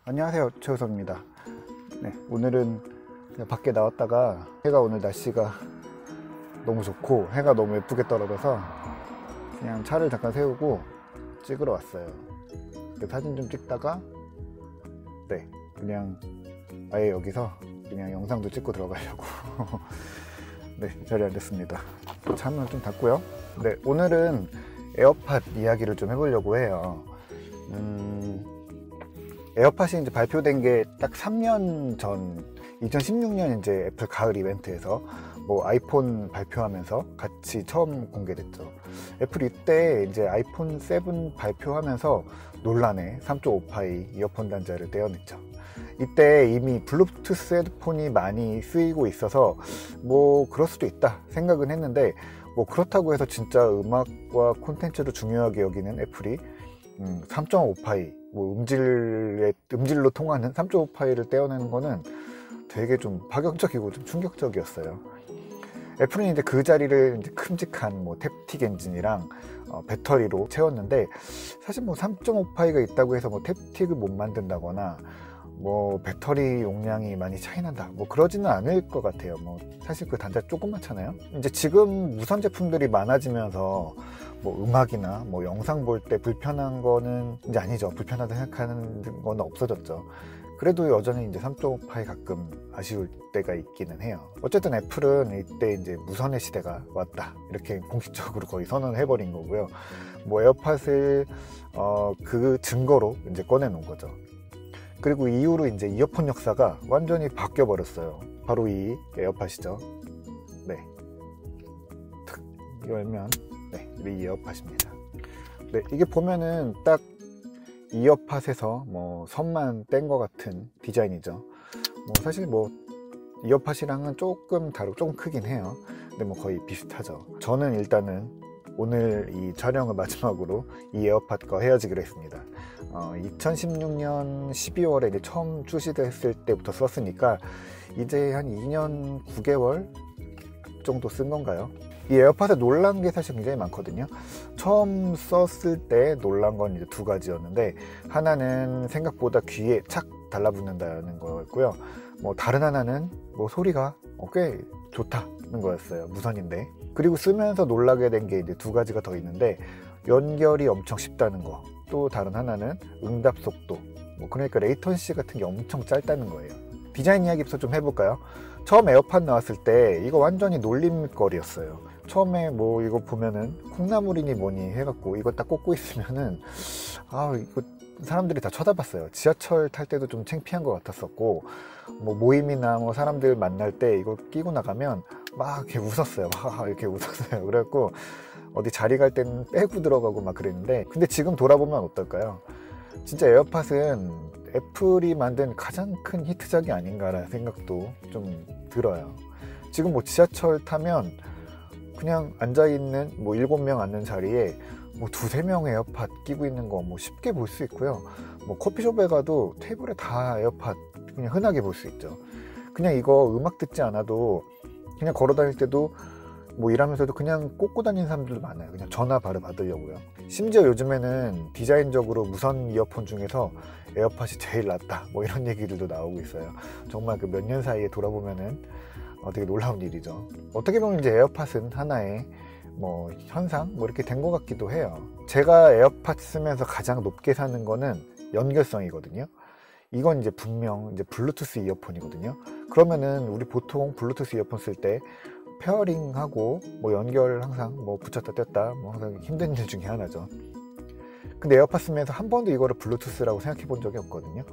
안녕하세요, 최우섭입니다. 네, 오늘은 그냥 밖에 나왔다가 해가 오늘 날씨가 너무 좋고 해가 너무 예쁘게 떨어져서 그냥 차를 잠깐 세우고 찍으러 왔어요. 사진 좀 찍다가 그냥 아예 여기서 그냥 영상도 찍고 들어가려고 네, 이 자리에 앉았습니다. 창문을 좀 닫고요. 네, 오늘은 에어팟 이야기를 좀 해보려고 해요. 에어팟이 이제 발표된 게 딱 3년 전 2016년 이제 애플 가을 이벤트에서 뭐 아이폰 발표하면서 같이 처음 공개됐죠. 애플이 이때 이제 아이폰 7 발표하면서 논란의 3.5파이 이어폰 단자를 떼어냈죠. 이때 이미 블루투스 헤드폰이 많이 쓰이고 있어서 뭐 그럴 수도 있다 생각은 했는데, 뭐 그렇다고 해서 진짜 음악과 콘텐츠를 중요하게 여기는 애플이 3.5파이 뭐 음질로 통하는 3.5파이를 떼어내는 거는 되게 좀 파격적이고 좀 충격적이었어요. 애플은 이제 그 자리를 이제 큼직한 뭐 탭틱 엔진이랑 배터리로 채웠는데, 사실 뭐 3.5파이가 있다고 해서 뭐 탭틱을 못 만든다거나 뭐 배터리 용량이 많이 차이 난다 뭐 그러지는 않을 것 같아요. 뭐 사실 그 단자 조그맣잖아요. 이제 지금 무선 제품들이 많아지면서 뭐 음악이나 뭐 영상 볼 때 불편한 거는 이제 아니죠. 불편하다 생각하는 건 없어졌죠. 그래도 여전히 이제 3.5파이 가끔 아쉬울 때가 있기는 해요. 어쨌든 애플은 이때 이제 무선의 시대가 왔다 이렇게 공식적으로 거의 선언을 해버린 거고요. 뭐 에어팟을 그 증거로 이제 꺼내 놓은 거죠. 그리고 이후로 이제 이어폰 역사가 완전히 바뀌어 버렸어요. 바로 이 에어팟이죠. 네, 탁 열면 이 에어팟입니다. 네, 이게 보면은 딱 이어팟에서 뭐 선만 뗀 것 같은 디자인이죠. 뭐 사실 뭐 이어팟이랑은 조금 다르고 조금 크긴 해요. 근데 뭐 거의 비슷하죠. 저는 일단은 오늘 이 촬영을 마지막으로 이 에어팟과 헤어지기로 했습니다. 2016년 12월에 이제 처음 출시됐을 때부터 썼으니까 이제 한 2년 9개월 정도 쓴 건가요? 이 에어팟에 놀란 게 사실 굉장히 많거든요. 처음 썼을 때 놀란 건 이제 두 가지였는데, 하나는 생각보다 귀에 착 달라붙는다는 거였고요. 뭐 다른 하나는 뭐 소리가 꽤 좋다는 거였어요. 무선인데. 그리고 쓰면서 놀라게 된 게 이제 두 가지가 더 있는데, 연결이 엄청 쉽다는 거, 또 다른 하나는 응답 속도, 뭐 그러니까 레이턴시 같은 게 엄청 짧다는 거예요. 디자인 이야기부터 좀 해볼까요? 처음 에어팟 나왔을 때 이거 완전히 놀림거리였어요. 처음에 뭐 이거 보면은 콩나물이니 뭐니 해갖고 이거 딱 꽂고 있으면은 이거 사람들이 다 쳐다봤어요. 지하철 탈 때도 좀 창피한 것 같았었고, 뭐 모임이나 뭐 사람들 만날 때 이거 끼고 나가면 막 이렇게 웃었어요. 막 이렇게 웃었어요. 그래갖고 어디 자리 갈 때는 빼고 들어가고 막 그랬는데, 근데 지금 돌아보면 어떨까요? 진짜 에어팟은 애플이 만든 가장 큰 히트작이 아닌가라는 생각도 좀 들어요. 지금 뭐 지하철 타면 그냥 앉아있는 뭐 7명 앉는 자리에 뭐 2~3명 에어팟 끼고 있는 거 뭐 쉽게 볼 수 있고요. 뭐 커피숍에 가도 테이블에 다 에어팟 그냥 흔하게 볼 수 있죠. 그냥 이거 음악 듣지 않아도 그냥 걸어 다닐 때도 뭐 일하면서도 그냥 꽂고 다니는 사람들도 많아요. 그냥 전화 바로 받으려고요. 심지어 요즘에는 디자인적으로 무선 이어폰 중에서 에어팟이 제일 낫다 뭐 이런 얘기들도 나오고 있어요. 정말 그 몇 년 사이에 돌아보면은 되게 놀라운 일이죠. 어떻게 보면 이제 에어팟은 하나의 뭐 현상 뭐 이렇게 된 것 같기도 해요. 제가 에어팟 쓰면서 가장 높게 사는 거는 연결성이거든요. 이건 이제 분명 이제 블루투스 이어폰이거든요. 그러면은 우리 보통 블루투스 이어폰 쓸 때 페어링하고 뭐 연결 항상 뭐 붙였다 뗐다 뭐 항상 힘든 일 중에 하나죠. 근데 에어팟 쓰면서 한 번도 이거를 블루투스라고 생각해 본 적이 없거든요.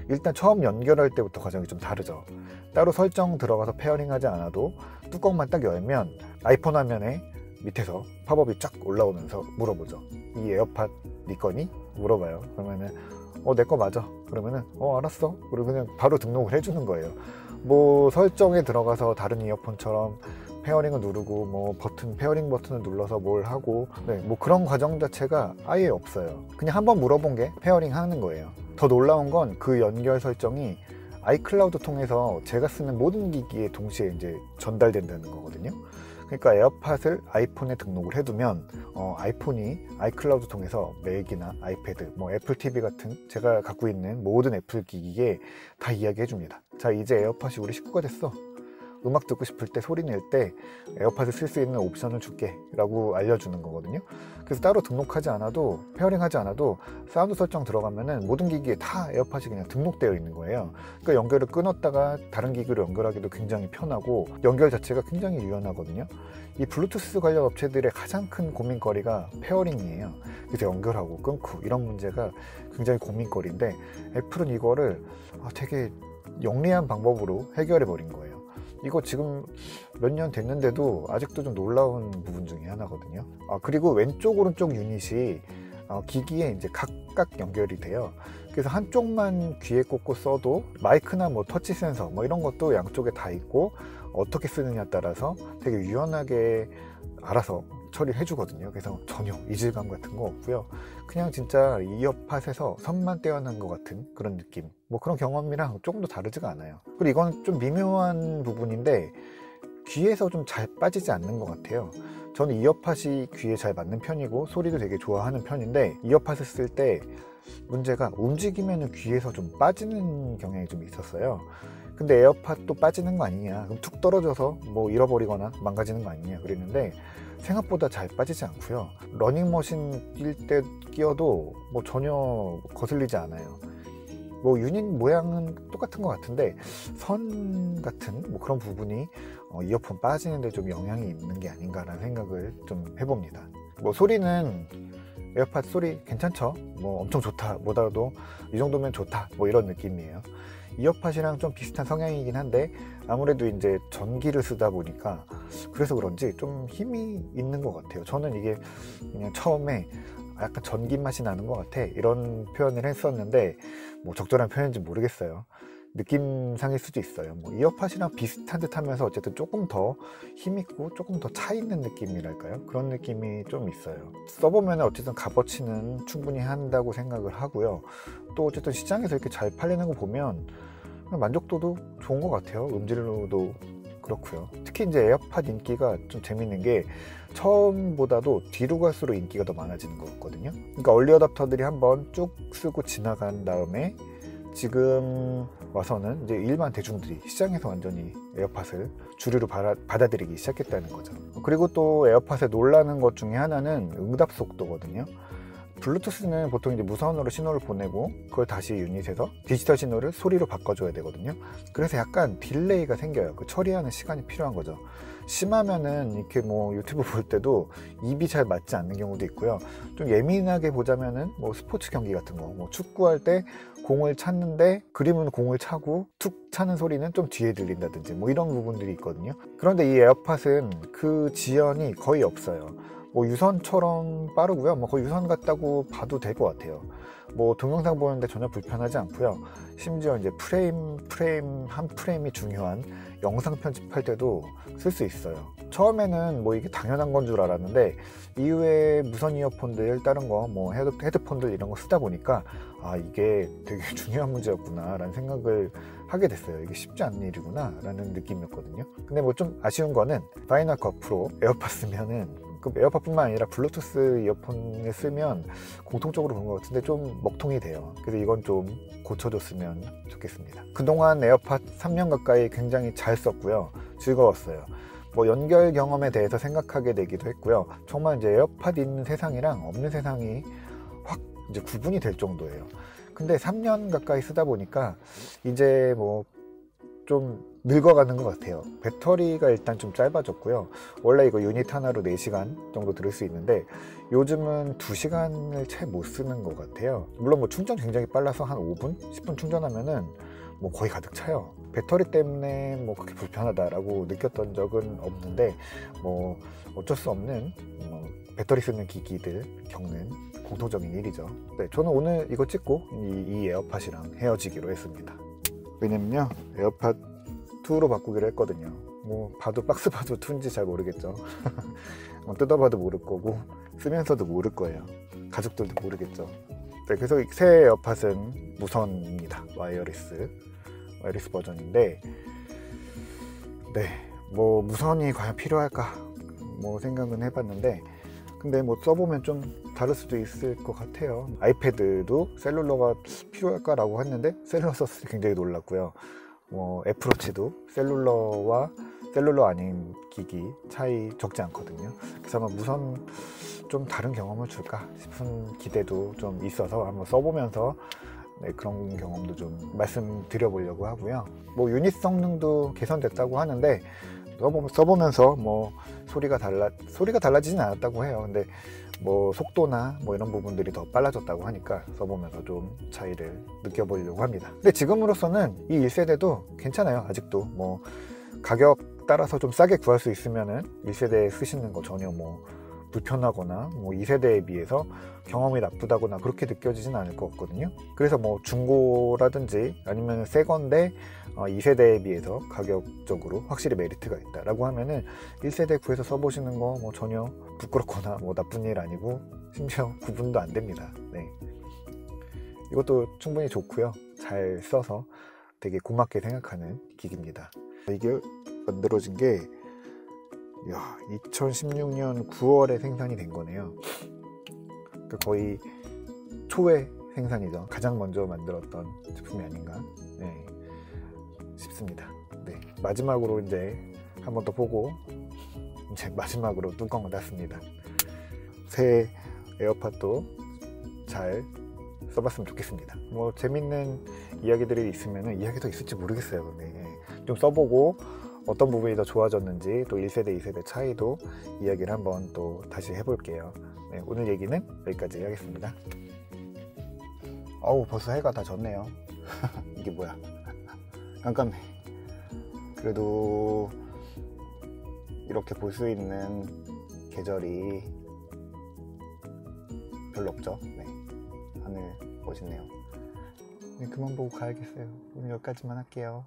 일단 처음 연결할 때부터 과정이 좀 다르죠. 따로 설정 들어가서 페어링 하지 않아도 뚜껑만 딱 열면 아이폰 화면에 밑에서 팝업이 쫙 올라오면서 물어보죠. 이 에어팟 네 거니? 물어봐요. 그러면은 내 거 맞아. 그러면은 알았어. 그리고 그냥 바로 등록을 해주는 거예요. 뭐 설정에 들어가서 다른 이어폰처럼 페어링을 누르고 뭐 페어링 버튼을 눌러서 뭘 하고 뭐 그런 과정 자체가 아예 없어요. 그냥 한번 물어본 게 페어링 하는 거예요. 더 놀라운 건 그 연결 설정이 아이클라우드 통해서 제가 쓰는 모든 기기에 동시에 이제 전달된다는 거거든요. 그러니까 에어팟을 아이폰에 등록을 해두면 아이폰이 아이클라우드 통해서 맥이나 아이패드, 뭐 애플 TV 같은 제가 갖고 있는 모든 애플 기기에 다 이야기해 줍니다. 자, 이제 에어팟이 우리 식구가 됐어. 음악 듣고 싶을 때, 소리 낼 때 에어팟을 쓸 수 있는 옵션을 줄게 라고 알려주는 거거든요. 그래서 따로 등록하지 않아도, 페어링하지 않아도 사운드 설정 들어가면은 모든 기기에 다 에어팟이 그냥 등록되어 있는 거예요. 그러니까 연결을 끊었다가 다른 기기로 연결하기도 굉장히 편하고, 연결 자체가 굉장히 유연하거든요. 이 블루투스 관련 업체들의 가장 큰 고민거리가 페어링이에요. 그래서 연결하고 끊고 이런 문제가 굉장히 고민거리인데, 애플은 이거를 되게 영리한 방법으로 해결해 버린 거예요. 이거 지금 몇 년 됐는데도 아직도 좀 놀라운 부분 중에 하나거든요. 그리고 왼쪽 오른쪽 유닛이 기기에 이제 각각 연결이 돼요. 그래서 한쪽만 귀에 꽂고 써도 마이크나 뭐 터치 센서 뭐 이런 것도 양쪽에 다 있고, 어떻게 쓰느냐에 따라서 되게 유연하게 알아서 처리해 주거든요. 그래서 전혀 이질감 같은 거 없고요. 그냥 진짜 이어팟에서 선만 떼어난 것 같은 그런 느낌, 뭐 그런 경험이랑 조금 더 다르지가 않아요. 그리고 이건 좀 미묘한 부분인데 귀에서 좀 잘 빠지지 않는 것 같아요. 저는 이어팟이 귀에 잘 맞는 편이고 소리도 되게 좋아하는 편인데, 이어팟을 쓸 때 문제가 움직이면 귀에서 좀 빠지는 경향이 좀 있었어요. 근데 에어팟도 빠지는 거 아니냐, 그럼 툭 떨어져서 뭐 잃어버리거나 망가지는 거 아니냐 그랬는데, 생각보다 잘 빠지지 않고요. 러닝머신 뛸 때 끼어도 뭐 전혀 거슬리지 않아요. 뭐 유닛 모양은 똑같은 것 같은데 선 같은 뭐 그런 부분이 이어폰 빠지는데 좀 영향이 있는 게 아닌가라는 생각을 좀 해봅니다. 뭐 소리는 에어팟 소리 괜찮죠? 뭐 엄청 좋다 보다도 이 정도면 좋다 뭐 이런 느낌이에요. 이어팟이랑 좀 비슷한 성향이긴 한데 아무래도 이제 전기를 쓰다 보니까 그래서 그런지 좀 힘이 있는 것 같아요. 저는 이게 그냥 처음에 약간 전기 맛이 나는 것 같아 이런 표현을 했었는데 뭐 적절한 표현인지 모르겠어요. 느낌상일 수도 있어요. 뭐 이어팟이랑 비슷한 듯 하면서 어쨌든 조금 더 힘있고 조금 더 차 있는 느낌이랄까요? 그런 느낌이 좀 있어요. 써보면 어쨌든 값어치는 충분히 한다고 생각을 하고요. 또 어쨌든 시장에서 이렇게 잘 팔리는 거 보면 만족도도 좋은 것 같아요. 음질로도 그렇고요. 특히 이제 에어팟 인기가 좀 재밌는 게 처음보다도 뒤로 갈수록 인기가 더 많아지는 것 같거든요. 그러니까 얼리 어답터들이 한번 쭉 쓰고 지나간 다음에 지금 와서는 이제 일반 대중들이 시장에서 완전히 에어팟을 주류로 받아들이기 시작했다는 거죠. 그리고 또 에어팟에 놀라는 것 중에 하나는 응답 속도거든요. 블루투스는 보통 이제 무선으로 신호를 보내고 그걸 다시 유닛에서 디지털 신호를 소리로 바꿔줘야 되거든요. 그래서 약간 딜레이가 생겨요. 그 처리하는 시간이 필요한 거죠. 심하면은 이렇게 뭐 유튜브 볼 때도 입이 잘 맞지 않는 경우도 있고요. 좀 예민하게 보자면은 뭐 스포츠 경기 같은 거, 뭐 축구할 때 공을 찼는데 그림은 공을 차고 툭 차는 소리는 좀 뒤에 들린다든지 뭐 이런 부분들이 있거든요. 그런데 이 에어팟은 그 지연이 거의 없어요. 뭐 유선처럼 빠르고요. 뭐 거의 유선 같다고 봐도 될 것 같아요. 뭐 동영상 보는데 전혀 불편하지 않고요. 심지어 이제 프레임 한 프레임이 중요한 영상 편집할 때도 쓸 수 있어요. 처음에는 뭐 이게 당연한 건 줄 알았는데 이후에 무선 이어폰들 다른 거 뭐 헤드폰들 이런 거 쓰다 보니까 이게 되게 중요한 문제였구나 라는 생각을 하게 됐어요. 이게 쉽지 않은 일이구나 라는 느낌이었거든요. 근데 뭐 좀 아쉬운 거는 파이널 컷 프로 에어팟 쓰면은 에어팟뿐만 아니라 블루투스 이어폰을 쓰면 공통적으로 그런 것 같은데 좀 먹통이 돼요. 그래서 이건 좀 고쳐줬으면 좋겠습니다. 그동안 에어팟 3년 가까이 굉장히 잘 썼고요. 즐거웠어요. 뭐 연결 경험에 대해서 생각하게 되기도 했고요. 정말 이제 에어팟 있는 세상이랑 없는 세상이 확 이제 구분이 될 정도예요. 근데 3년 가까이 쓰다 보니까 이제 뭐 좀 늙어가는 것 같아요. 배터리가 일단 좀 짧아졌고요. 원래 이거 유닛 하나로 4시간 정도 들을 수 있는데 요즘은 2시간을 채 못 쓰는 것 같아요. 물론 뭐 충전 굉장히 빨라서 한 5분? 10분 충전하면은 뭐 거의 가득 차요. 배터리 때문에 뭐 그렇게 불편하다라고 느꼈던 적은 없는데 뭐 어쩔 수 없는 배터리 쓰는 기기들 겪는 공통적인 일이죠. 네, 저는 오늘 이거 찍고 이 에어팟이랑 헤어지기로 했습니다. 왜냐면요, 에어팟 2로 바꾸기로 했거든요. 뭐 봐도 박스 봐도 2인지 잘 모르겠죠. 뜯어봐도 모를 거고 쓰면서도 모를 거예요. 가족들도 모르겠죠. 네, 그래서 새 에어팟은 무선입니다. 와이어리스 버전인데, 네, 뭐 무선이 과연 필요할까? 뭐 생각은 해봤는데, 근데 뭐 써보면 좀 다를 수도 있을 것 같아요. 아이패드도 셀룰러가 필요할까라고 했는데 셀룰러 썼을 때 굉장히 놀랐고요. 뭐 애플워치도 셀룰러와 셀룰러 아닌 기기 차이 적지 않거든요. 그래서 아마 무선 좀 다른 경험을 줄까 싶은 기대도 좀 있어서 한번 써보면서 네, 그런 경험도 좀 말씀드려보려고 하고요. 뭐 유닛 성능도 개선됐다고 하는데 써보면서 뭐 소리가 달라지진 않았다고 해요. 근데 뭐 속도나 뭐 이런 부분들이 더 빨라졌다고 하니까 써보면서 좀 차이를 느껴보려고 합니다. 근데 지금으로서는 이 1세대도 괜찮아요. 아직도 뭐 가격 따라서 좀 싸게 구할 수 있으면은 1세대 쓰시는 거 전혀 뭐 불편하거나 뭐 2세대에 비해서 경험이 나쁘다거나 그렇게 느껴지진 않을 것 같거든요. 그래서 뭐 중고라든지 아니면 새 건데 2세대에 비해서 가격적으로 확실히 메리트가 있다라고 하면은 1세대 구해서 써보시는 거 뭐 전혀 부끄럽거나 뭐 나쁜 일 아니고 심지어 구분도 안 됩니다. 네. 이것도 충분히 좋고요. 잘 써서 되게 고맙게 생각하는 기기입니다. 이게 만들어진 게 2016년 9월에 생산이 된 거네요. 그러니까 거의 초에 생산이죠. 가장 먼저 만들었던 제품이 아닌가 싶습니다. 네, 마지막으로 이제 한 번 더 보고 이제 마지막으로 뚜껑을 닫습니다. 새 에어팟도 잘 써봤으면 좋겠습니다. 뭐 재밌는 이야기들이 있으면 이야기도 있을지 모르겠어요. 네, 좀 써보고 어떤 부분이 더 좋아졌는지 또 1세대, 2세대 차이도 이야기를 한번 또 다시 해볼게요. 네, 오늘 얘기는 여기까지 하겠습니다. 어우, 벌써 해가 다 졌네요. 이게 뭐야? 깜깜해. 그래도 이렇게 볼 수 있는 계절이 별로 없죠. 네, 하늘 멋있네요. 네, 그만 보고 가야겠어요. 오늘 여기까지만 할게요.